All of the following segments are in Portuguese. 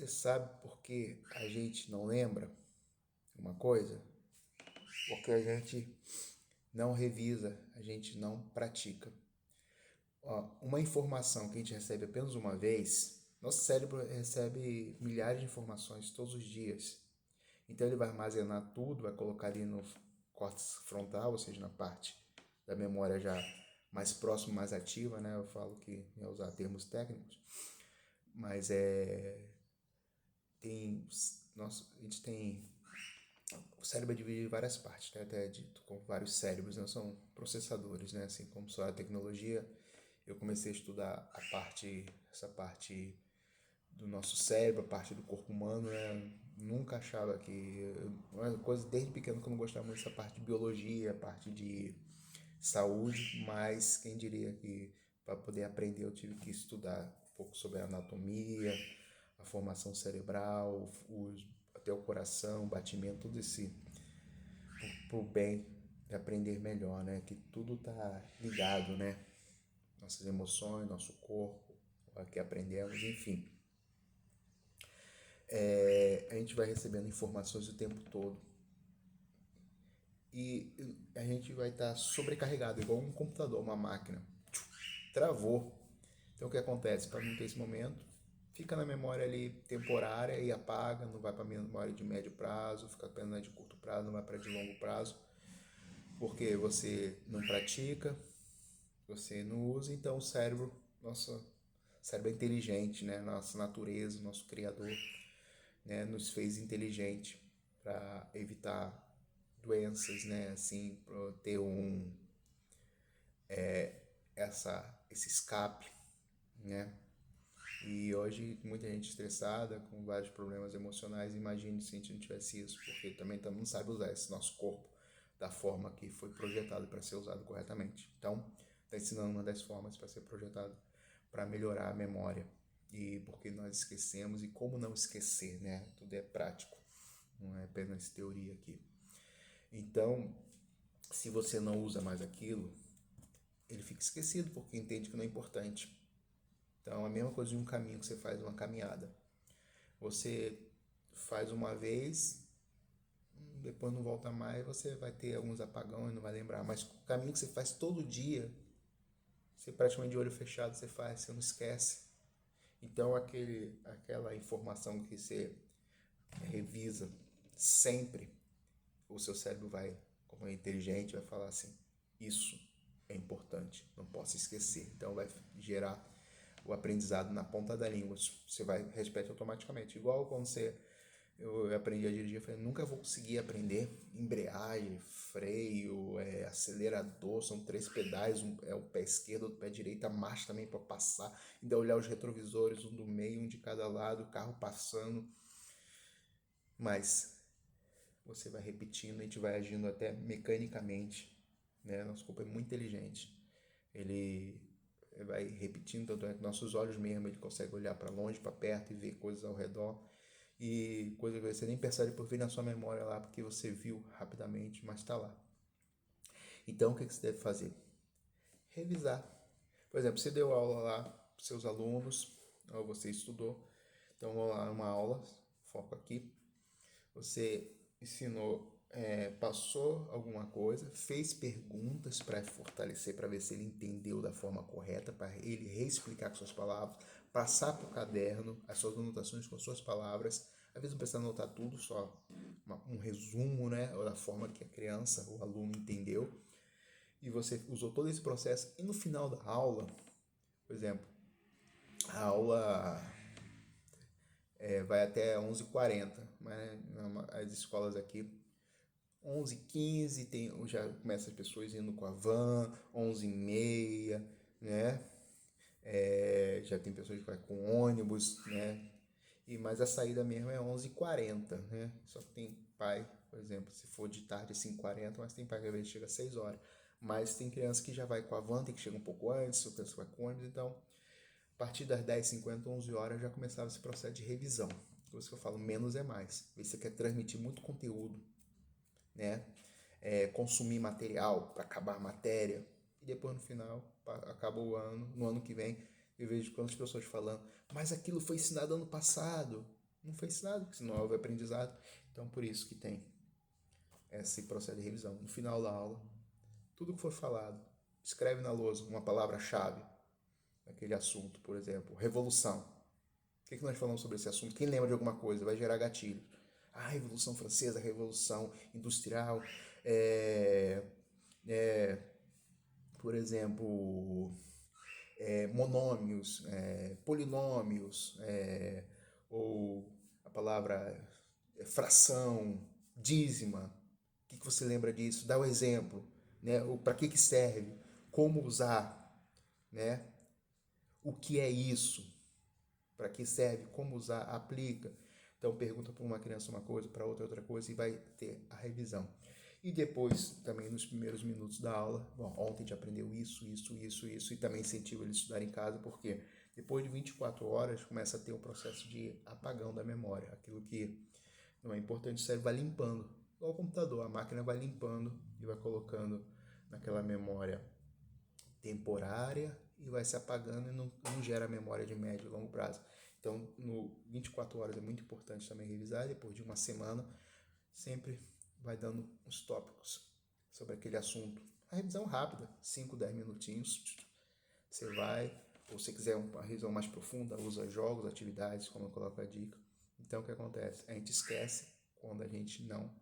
Você sabe por que a gente não lembra uma coisa? Porque a gente não revisa, a gente não pratica. Ó, uma informação que a gente recebe apenas uma vez, nosso cérebro recebe milhares de informações todos os dias. Então ele vai armazenar tudo, vai colocar ali no córtex frontal, ou seja, na parte da memória já mais próxima, mais ativa, né? Eu falo que ia usar termos técnicos, mas a gente tem o cérebro é dividido em várias partes, né? Até é dito com vários cérebros, né? São processadores, né? Assim como só a tecnologia, eu comecei a estudar essa parte do nosso cérebro, a parte do corpo humano, né? Nunca achava que uma coisa desde pequeno que eu não gostava muito dessa parte de biologia, a parte de saúde, mas quem diria que para poder aprender eu tive que estudar um pouco sobre a anatomia, a formação cerebral, até o coração, o batimento, tudo esse pro bem de aprender melhor, né? Que tudo tá ligado, né? Nossas emoções, nosso corpo, o que aprendemos, enfim. A gente vai recebendo informações o tempo todo e a gente vai estar sobrecarregado, igual um computador, uma máquina. Travou. Então o que acontece? Para não ter esse momento, fica na memória ali temporária e apaga, não vai para a memória de médio prazo, fica apenas na de curto prazo, não vai para de longo prazo, porque você não pratica, você não usa, então o cérebro, nosso cérebro é inteligente, né? Nossa natureza, nosso criador, né? Nos fez inteligente para evitar doenças, né? Assim, para ter esse escape, né? E hoje muita gente estressada, com vários problemas emocionais, imagine se a gente não tivesse isso, porque também não sabe usar esse nosso corpo da forma que foi projetado para ser usado corretamente. Então, está ensinando uma das formas para ser projetado para melhorar a memória. E porque nós esquecemos e como não esquecer, né? Tudo é prático, não é apenas teoria aqui. Então, se você não usa mais aquilo, ele fica esquecido porque entende que não é importante. Então, a mesma coisa de um caminho que você faz, uma caminhada. Você faz uma vez, depois não volta mais, você vai ter alguns apagões, não vai lembrar. Mas o caminho que você faz todo dia, você praticamente de olho fechado você faz, você não esquece. Então, aquela informação que você revisa sempre, o seu cérebro vai, como é inteligente, vai falar assim, isso é importante, não posso esquecer. Então vai gerar o aprendizado na ponta da língua. Você vai repete automaticamente. Igual quando eu aprendi a dirigir, eu falei, nunca vou conseguir aprender embreagem, freio, acelerador, são 3 pedais, o pé esquerdo, o pé direito, a marcha também para passar, ainda olhar os retrovisores, um do meio, um de cada lado, o carro passando. Mas você vai repetindo, a gente vai agindo até mecanicamente, né? Nosso corpo é muito inteligente. Ele vai repetindo, tanto é que nossos olhos mesmo, ele consegue olhar para longe, para perto e ver coisas ao redor. E coisa que você nem percebe por vir na sua memória lá, porque você viu rapidamente, mas está lá. Então, o que você deve fazer? Revisar. Por exemplo, você deu aula lá para seus alunos, ou você estudou. Então, vamos lá, uma aula, foco aqui. Você ensinou, passou alguma coisa, fez perguntas para fortalecer, para ver se ele entendeu da forma correta, para ele reexplicar com suas palavras, passar para o caderno as suas anotações com suas palavras. Às vezes não precisa anotar tudo, só um resumo, né, da forma que a criança, o aluno entendeu. E você usou todo esse processo e no final da aula, por exemplo, a aula vai até 11h40, mas as escolas aqui 11h15 já começa as pessoas indo com a van, 11h30, né? Já tem pessoas que vai com ônibus, né? Mas a saída mesmo é 11h40, né? Só que tem pai, por exemplo, se for de tarde é 5h40, mas tem pai que às vezes chega às 6 horas. Mas tem criança que já vai com a van, tem que chegar um pouco antes, ou criança que vai com ônibus, então a partir das 10h50, 11 horas já começava esse processo de revisão. Por isso que eu falo, menos é mais. Você quer transmitir muito conteúdo, né? Consumir material para acabar a matéria. E depois no final, acaba o ano, no ano que vem, eu vejo quantas pessoas falando, mas aquilo foi ensinado ano passado. não fez nada, porque senão houve aprendizado. Então, por isso que tem esse processo de revisão. No final da aula, tudo que for falado, escreve na lousa uma palavra-chave daquele assunto, por exemplo, revolução. O que nós falamos sobre esse assunto? Quem lembra de alguma coisa vai gerar gatilho. A Revolução Francesa, a Revolução Industrial, por exemplo, monômios, polinômios, ou a palavra fração, dízima. O que você lembra disso? Dá o exemplo, né? Para que serve? Como usar, né? O que é isso? Para que serve? Como usar? Aplica. Então pergunta para uma criança uma coisa, para outra coisa, e vai ter a revisão. E depois, também nos primeiros minutos da aula, bom, ontem a gente aprendeu isso, e também incentivo ele a estudar em casa, porque depois de 24 horas começa a ter um processo de apagão da memória. Aquilo que não é importante, o cérebro vai limpando. Igual o computador, a máquina vai limpando e vai colocando naquela memória temporária e vai se apagando e não gera memória de médio e longo prazo. Então, no 24 horas é muito importante também revisar. Depois de uma semana, sempre vai dando uns tópicos sobre aquele assunto. A revisão rápida, 5, 10 minutinhos. Você vai, ou se quiser uma revisão mais profunda, usa jogos, atividades, como eu coloco a dica. Então, o que acontece? A gente esquece quando a gente não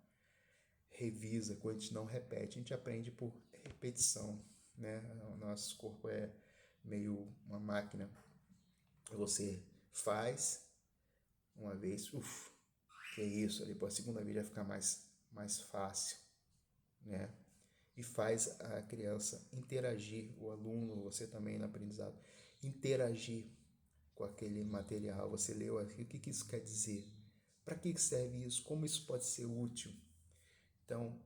revisa, quando a gente não repete. A gente aprende por repetição, né? O nosso corpo é meio uma máquina. Você faz uma vez, que é isso, depois a segunda vez vai ficar mais fácil, né? E faz a criança interagir, o aluno, você também no aprendizado, interagir com aquele material. Você leu aqui, o que isso quer dizer? Para que serve isso? Como isso pode ser útil? Então,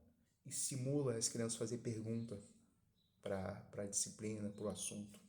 estimula as crianças a fazer pergunta para a disciplina, para o assunto.